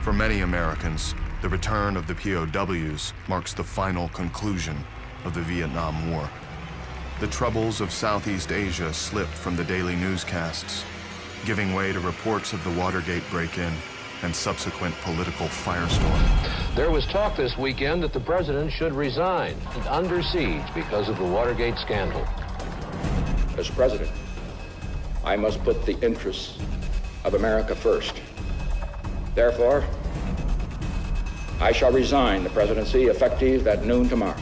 For many Americans, the return of the POWs marks the final conclusion of the Vietnam War. The troubles of Southeast Asia slipped from the daily newscasts, giving way to reports of the Watergate break-in and subsequent political firestorm. There was talk this weekend that the president should resign and under siege because of the Watergate scandal. As president, I must put the interests of America first. Therefore, I shall resign the presidency effective at noon tomorrow.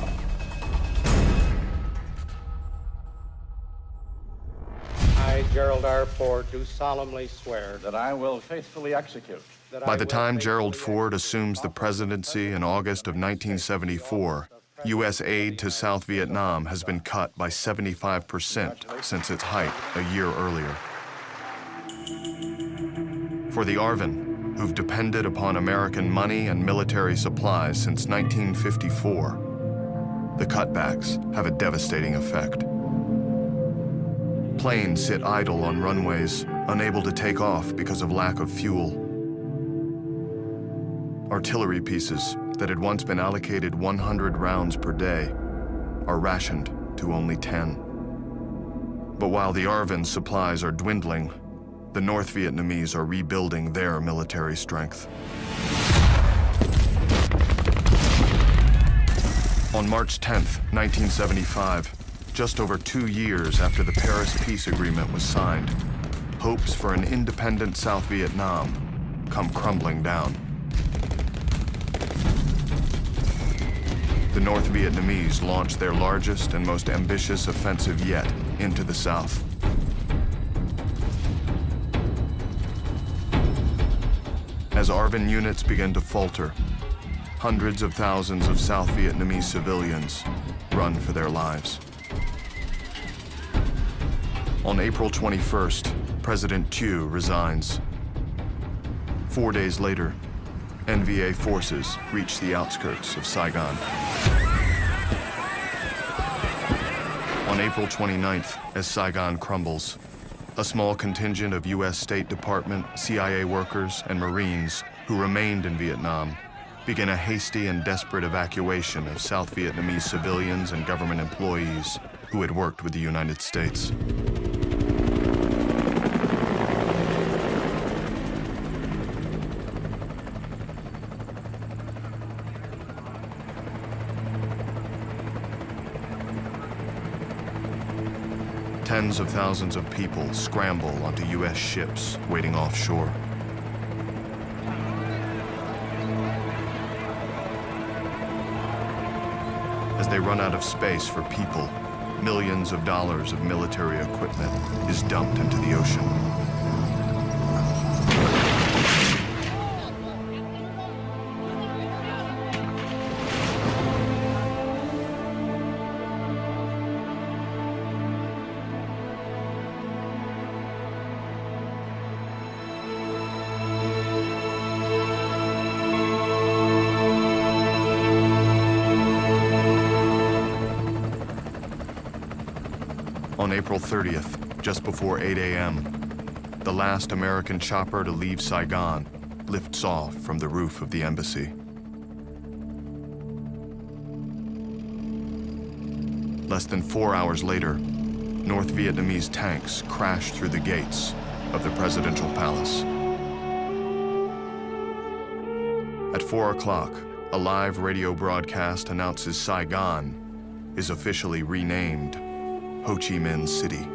I, Gerald R. Ford, do solemnly swear that I will faithfully execute. By the time Gerald Ford assumes the presidency in August of 1974, U.S. aid to South Vietnam has been cut by 75% since its height a year earlier. For the ARVN, who've depended upon American money and military supplies since 1954, the cutbacks have a devastating effect. Planes sit idle on runways, unable to take off because of lack of fuel. Artillery pieces that had once been allocated 100 rounds per day are rationed to only 10. But while the ARVN's supplies are dwindling, the North Vietnamese are rebuilding their military strength. On March 10th, 1975, just over 2 years after the Paris Peace Agreement was signed, hopes for an independent South Vietnam come crumbling down. The North Vietnamese launched their largest and most ambitious offensive yet into the South. As ARVN units begin to falter, hundreds of thousands of South Vietnamese civilians run for their lives. On April 21st, President Thieu resigns. 4 days later, NVA forces reach the outskirts of Saigon. On April 29th, as Saigon crumbles, a small contingent of U.S. State Department, CIA workers, and Marines who remained in Vietnam begin a hasty and desperate evacuation of South Vietnamese civilians and government employees who had worked with the United States. Tens of thousands of people scramble onto U.S. ships waiting offshore. As they run out of space for people, millions of dollars of military equipment is dumped into the ocean. On April 30th, just before 8 a.m., the last American chopper to leave Saigon lifts off from the roof of the embassy. Less than 4 hours later, North Vietnamese tanks crash through the gates of the presidential palace. At 4 o'clock, a live radio broadcast announces Saigon is officially renamed Ho Chi Minh City.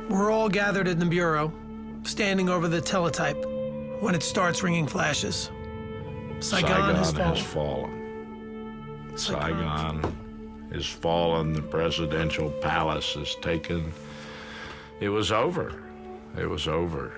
We're all gathered in the bureau, standing over the teletype when it starts ringing flashes. Saigon has fallen. Saigon has fallen. The presidential palace is taken. It was over. It was over.